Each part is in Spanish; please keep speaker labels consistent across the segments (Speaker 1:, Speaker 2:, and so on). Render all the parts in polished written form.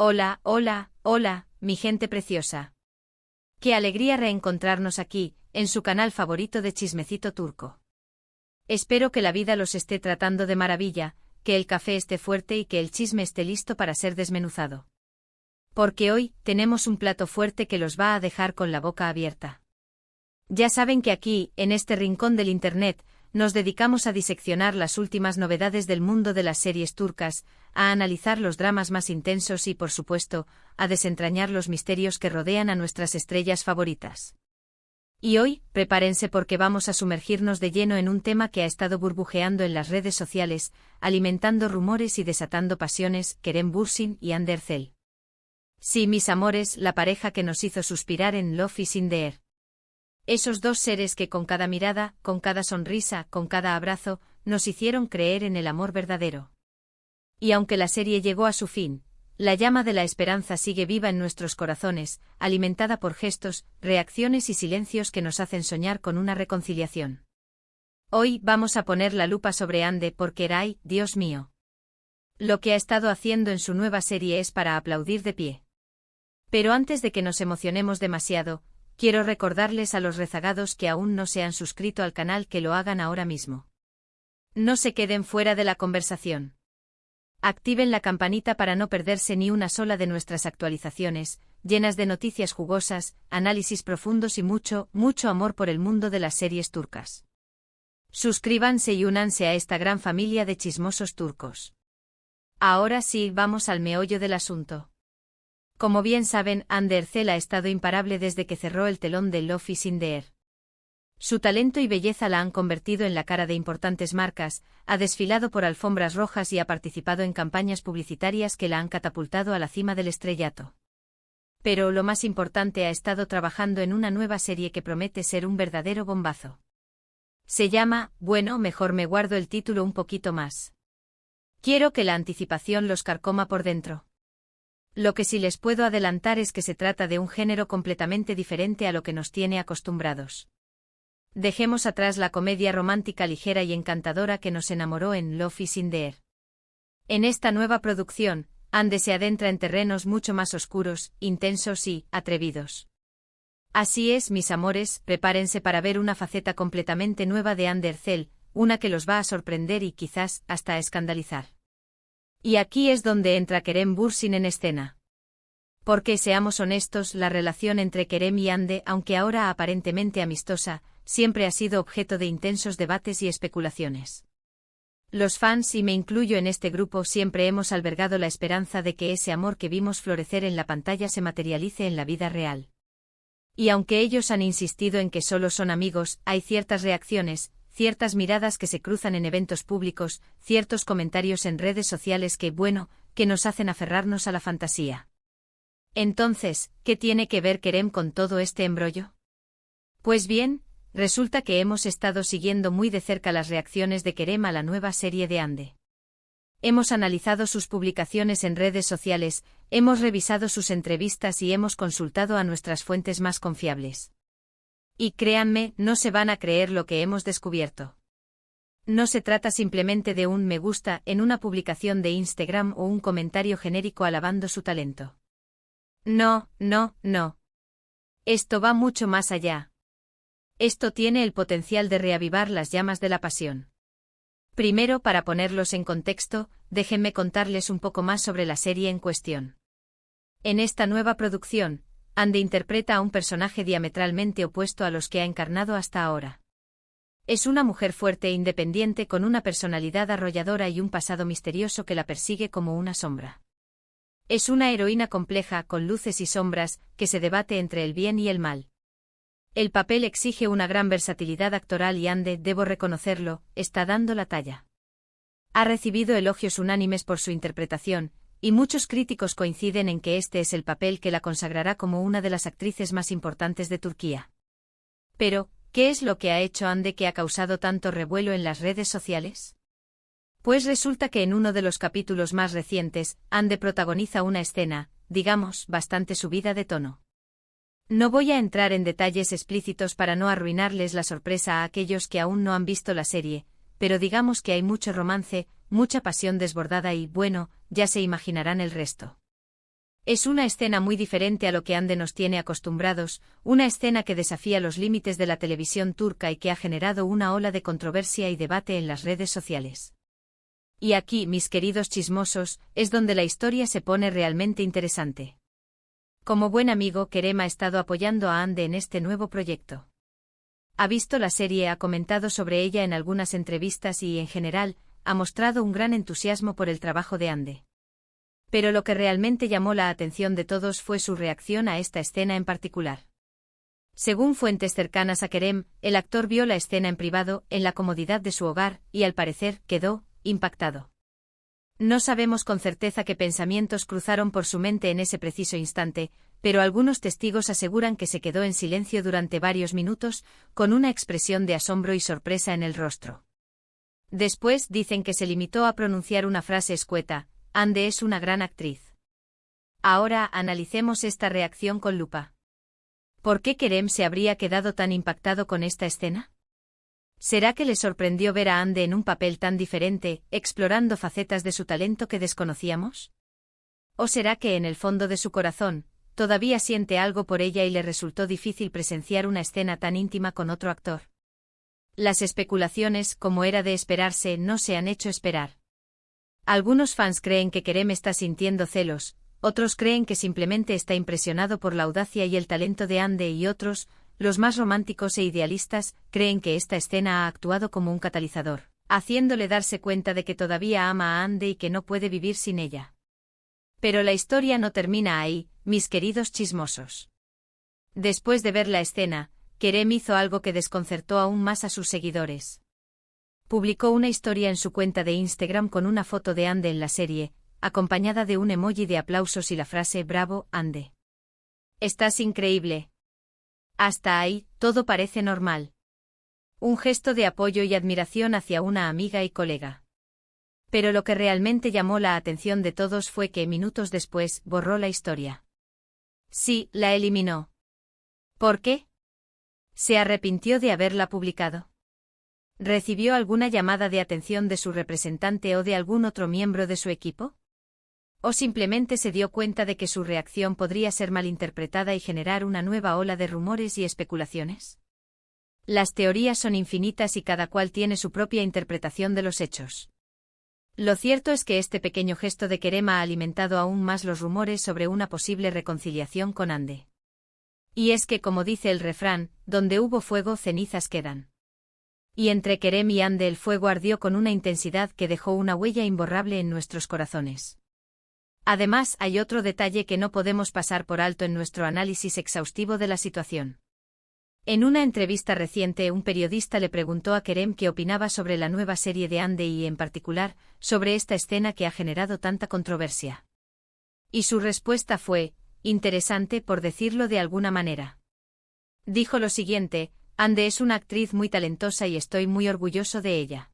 Speaker 1: Hola, hola, hola, mi gente preciosa. Qué alegría reencontrarnos aquí, en su canal favorito de Chismecito Turco. Espero que la vida los esté tratando de maravilla, que el café esté fuerte y que el chisme esté listo para ser desmenuzado. Porque hoy tenemos un plato fuerte que los va a dejar con la boca abierta. Ya saben que aquí, en este rincón del Internet, nos dedicamos a diseccionar las últimas novedades del mundo de las series turcas, a analizar los dramas más intensos y, por supuesto, a desentrañar los misterios que rodean a nuestras estrellas favoritas. Y hoy, prepárense porque vamos a sumergirnos de lleno en un tema que ha estado burbujeando en las redes sociales, alimentando rumores y desatando pasiones: Kerem Bürsin y Hande Erçel. Sí, mis amores, la pareja que nos hizo suspirar en Love is in the Air. Esos dos seres que con cada mirada, con cada sonrisa, con cada abrazo, nos hicieron creer en el amor verdadero. Y aunque la serie llegó a su fin, la llama de la esperanza sigue viva en nuestros corazones, alimentada por gestos, reacciones y silencios que nos hacen soñar con una reconciliación. Hoy vamos a poner la lupa sobre Hande porque Eray, Dios mío. Lo que ha estado haciendo en su nueva serie es para aplaudir de pie. Pero antes de que nos emocionemos demasiado, quiero recordarles a los rezagados que aún no se han suscrito al canal que lo hagan ahora mismo. No se queden fuera de la conversación. Activen la campanita para no perderse ni una sola de nuestras actualizaciones, llenas de noticias jugosas, análisis profundos y mucho, mucho amor por el mundo de las series turcas. Suscríbanse y únanse a esta gran familia de chismosos turcos. Ahora sí, vamos al meollo del asunto. Como bien saben, Hande Erçel ha estado imparable desde que cerró el telón de Love is in the Air. Su talento y belleza la han convertido en la cara de importantes marcas, ha desfilado por alfombras rojas y ha participado en campañas publicitarias que la han catapultado a la cima del estrellato. Pero lo más importante, ha estado trabajando en una nueva serie que promete ser un verdadero bombazo. Se llama, bueno, mejor me guardo el título un poquito más. Quiero que la anticipación los carcoma por dentro. Lo que sí les puedo adelantar es que se trata de un género completamente diferente a lo que nos tiene acostumbrados. Dejemos atrás la comedia romántica ligera y encantadora que nos enamoró en Love is in the Air. En esta nueva producción, Hande se adentra en terrenos mucho más oscuros, intensos y atrevidos. Así es, mis amores, prepárense para ver una faceta completamente nueva de Hande Erçel, una que los va a sorprender y quizás hasta a escandalizar. Y aquí es donde entra Kerem Bürsin en escena. Porque, seamos honestos, la relación entre Kerem y Hande, aunque ahora aparentemente amistosa, siempre ha sido objeto de intensos debates y especulaciones. Los fans, y me incluyo en este grupo, siempre hemos albergado la esperanza de que ese amor que vimos florecer en la pantalla se materialice en la vida real. Y aunque ellos han insistido en que solo son amigos, hay ciertas reacciones, ciertas miradas que se cruzan en eventos públicos, ciertos comentarios en redes sociales que, bueno, que nos hacen aferrarnos a la fantasía. Entonces, ¿qué tiene que ver Kerem con todo este embrollo? Pues bien, resulta que hemos estado siguiendo muy de cerca las reacciones de Kerem a la nueva serie de Hande. Hemos analizado sus publicaciones en redes sociales, hemos revisado sus entrevistas y hemos consultado a nuestras fuentes más confiables. Y créanme, no se van a creer lo que hemos descubierto. No se trata simplemente de un me gusta en una publicación de Instagram o un comentario genérico alabando su talento. No, no, no. Esto va mucho más allá. Esto tiene el potencial de reavivar las llamas de la pasión. Primero, para ponerlos en contexto, déjenme contarles un poco más sobre la serie en cuestión. En esta nueva producción, Hande interpreta a un personaje diametralmente opuesto a los que ha encarnado hasta ahora. Es una mujer fuerte e independiente con una personalidad arrolladora y un pasado misterioso que la persigue como una sombra. Es una heroína compleja, con luces y sombras, que se debate entre el bien y el mal. El papel exige una gran versatilidad actoral y Hande, debo reconocerlo, está dando la talla. Ha recibido elogios unánimes por su interpretación, y muchos críticos coinciden en que este es el papel que la consagrará como una de las actrices más importantes de Turquía. Pero, ¿qué es lo que ha hecho Hande que ha causado tanto revuelo en las redes sociales? Pues resulta que en uno de los capítulos más recientes, Hande protagoniza una escena, digamos, bastante subida de tono. No voy a entrar en detalles explícitos para no arruinarles la sorpresa a aquellos que aún no han visto la serie, pero digamos que hay mucho romance, mucha pasión desbordada y, bueno, ya se imaginarán el resto. Es una escena muy diferente a lo que Hande nos tiene acostumbrados, una escena que desafía los límites de la televisión turca y que ha generado una ola de controversia y debate en las redes sociales. Y aquí, mis queridos chismosos, es donde la historia se pone realmente interesante. Como buen amigo, Kerem ha estado apoyando a Hande en este nuevo proyecto. Ha visto la serie, ha comentado sobre ella en algunas entrevistas y, en general, ha mostrado un gran entusiasmo por el trabajo de Hande. Pero lo que realmente llamó la atención de todos fue su reacción a esta escena en particular. Según fuentes cercanas a Kerem, el actor vio la escena en privado, en la comodidad de su hogar, y al parecer, quedó impactado. No sabemos con certeza qué pensamientos cruzaron por su mente en ese preciso instante, pero algunos testigos aseguran que se quedó en silencio durante varios minutos, con una expresión de asombro y sorpresa en el rostro. Después dicen que se limitó a pronunciar una frase escueta: Hande es una gran actriz. Ahora analicemos esta reacción con lupa. ¿Por qué Kerem se habría quedado tan impactado con esta escena? ¿Será que le sorprendió ver a Hande en un papel tan diferente, explorando facetas de su talento que desconocíamos? ¿O será que en el fondo de su corazón, todavía siente algo por ella y le resultó difícil presenciar una escena tan íntima con otro actor? Las especulaciones, como era de esperarse, no se han hecho esperar. Algunos fans creen que Kerem está sintiendo celos, otros creen que simplemente está impresionado por la audacia y el talento de Hande y otros, los más románticos e idealistas, creen que esta escena ha actuado como un catalizador, haciéndole darse cuenta de que todavía ama a Hande y que no puede vivir sin ella. Pero la historia no termina ahí, mis queridos chismosos. Después de ver la escena, Kerem hizo algo que desconcertó aún más a sus seguidores. Publicó una historia en su cuenta de Instagram con una foto de Hande en la serie, acompañada de un emoji de aplausos y la frase «Bravo, Hande. Estás increíble». Hasta ahí, todo parece normal. Un gesto de apoyo y admiración hacia una amiga y colega. Pero lo que realmente llamó la atención de todos fue que minutos después borró la historia. Sí, la eliminó. ¿Por qué? ¿Se arrepintió de haberla publicado? ¿Recibió alguna llamada de atención de su representante o de algún otro miembro de su equipo? ¿O simplemente se dio cuenta de que su reacción podría ser malinterpretada y generar una nueva ola de rumores y especulaciones? Las teorías son infinitas y cada cual tiene su propia interpretación de los hechos. Lo cierto es que este pequeño gesto de Kerem ha alimentado aún más los rumores sobre una posible reconciliación con Hande. Y es que, como dice el refrán, donde hubo fuego, cenizas quedan. Y entre Kerem y Hande el fuego ardió con una intensidad que dejó una huella imborrable en nuestros corazones. Además, hay otro detalle que no podemos pasar por alto en nuestro análisis exhaustivo de la situación. En una entrevista reciente, un periodista le preguntó a Kerem qué opinaba sobre la nueva serie de Hande y, en particular, sobre esta escena que ha generado tanta controversia. Y su respuesta fue interesante, por decirlo de alguna manera. Dijo lo siguiente: Hande es una actriz muy talentosa y estoy muy orgulloso de ella.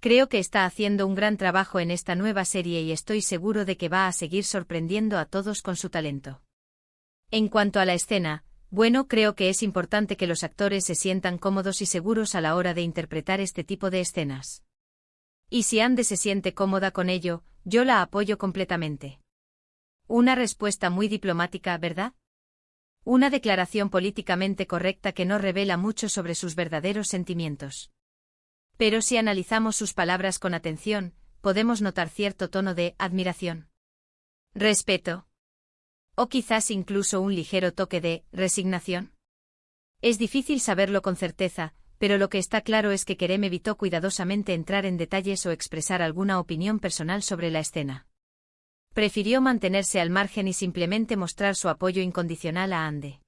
Speaker 1: Creo que está haciendo un gran trabajo en esta nueva serie y estoy seguro de que va a seguir sorprendiendo a todos con su talento. En cuanto a la escena, bueno, creo que es importante que los actores se sientan cómodos y seguros a la hora de interpretar este tipo de escenas. Y si Hande se siente cómoda con ello, yo la apoyo completamente. Una respuesta muy diplomática, ¿verdad? Una declaración políticamente correcta que no revela mucho sobre sus verdaderos sentimientos. Pero si analizamos sus palabras con atención, podemos notar cierto tono de admiración, respeto, o quizás incluso un ligero toque de resignación. Es difícil saberlo con certeza, pero lo que está claro es que Kerem evitó cuidadosamente entrar en detalles o expresar alguna opinión personal sobre la escena. Prefirió mantenerse al margen y simplemente mostrar su apoyo incondicional a Hande.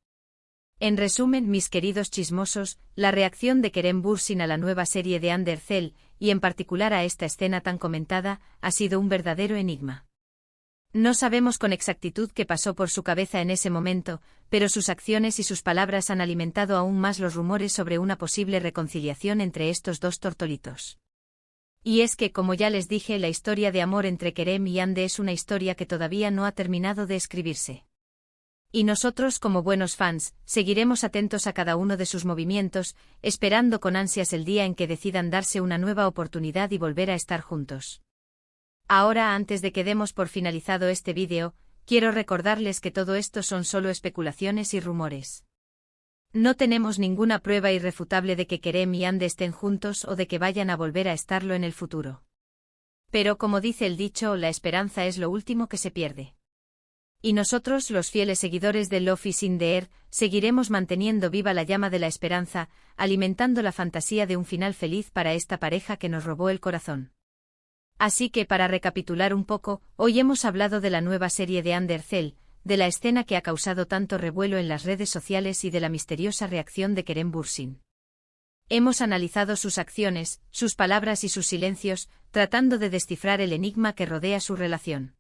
Speaker 1: En resumen, mis queridos chismosos, la reacción de Kerem Bürsin a la nueva serie de Hande Erçel, y en particular a esta escena tan comentada, ha sido un verdadero enigma. No sabemos con exactitud qué pasó por su cabeza en ese momento, pero sus acciones y sus palabras han alimentado aún más los rumores sobre una posible reconciliación entre estos dos tortolitos. Y es que, como ya les dije, la historia de amor entre Kerem y Hande es una historia que todavía no ha terminado de escribirse. Y nosotros, como buenos fans, seguiremos atentos a cada uno de sus movimientos, esperando con ansias el día en que decidan darse una nueva oportunidad y volver a estar juntos. Ahora, antes de que demos por finalizado este vídeo, quiero recordarles que todo esto son solo especulaciones y rumores. No tenemos ninguna prueba irrefutable de que Kerem y Ande estén juntos o de que vayan a volver a estarlo en el futuro. Pero como dice el dicho, la esperanza es lo último que se pierde. Y nosotros, los fieles seguidores de Love is in the Air, seguiremos manteniendo viva la llama de la esperanza, alimentando la fantasía de un final feliz para esta pareja que nos robó el corazón. Así que para recapitular un poco, hoy hemos hablado de la nueva serie de Under Cell, de la escena que ha causado tanto revuelo en las redes sociales y de la misteriosa reacción de Kerem Bürsin. Hemos analizado sus acciones, sus palabras y sus silencios, tratando de descifrar el enigma que rodea su relación.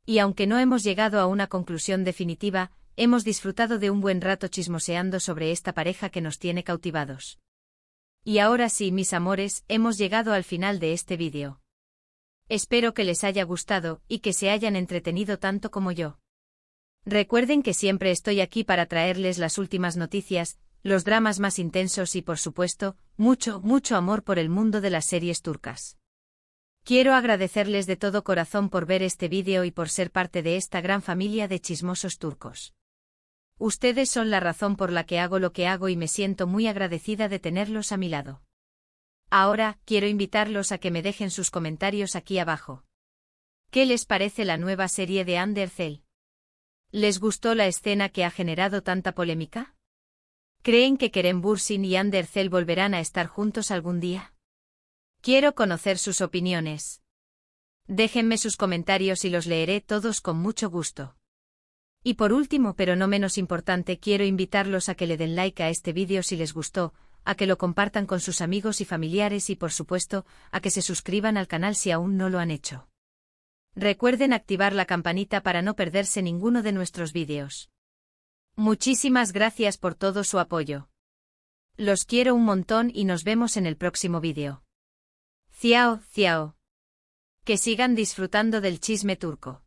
Speaker 1: Y aunque no hemos llegado a una conclusión definitiva, hemos disfrutado de un buen rato chismoseando sobre esta pareja que nos tiene cautivados. Y ahora sí, mis amores, hemos llegado al final de este vídeo. Espero que les haya gustado y que se hayan entretenido tanto como yo. Recuerden que siempre estoy aquí para traerles las últimas noticias, los dramas más intensos y por supuesto, mucho, mucho amor por el mundo de las series turcas. Quiero agradecerles de todo corazón por ver este vídeo y por ser parte de esta gran familia de chismosos turcos. Ustedes son la razón por la que hago lo que hago y me siento muy agradecida de tenerlos a mi lado. Ahora, quiero invitarlos a que me dejen sus comentarios aquí abajo. ¿Qué les parece la nueva serie de Under Cell? ¿Les gustó la escena que ha generado tanta polémica? ¿Creen que Kerem Bürsin y Under Cell volverán a estar juntos algún día? Quiero conocer sus opiniones. Déjenme sus comentarios y los leeré todos con mucho gusto. Y por último, pero no menos importante, quiero invitarlos a que le den like a este vídeo si les gustó, a que lo compartan con sus amigos y familiares y por supuesto, a que se suscriban al canal si aún no lo han hecho. Recuerden activar la campanita para no perderse ninguno de nuestros vídeos. Muchísimas gracias por todo su apoyo. Los quiero un montón y nos vemos en el próximo vídeo. Ciao, ciao. Que sigan disfrutando del chisme turco.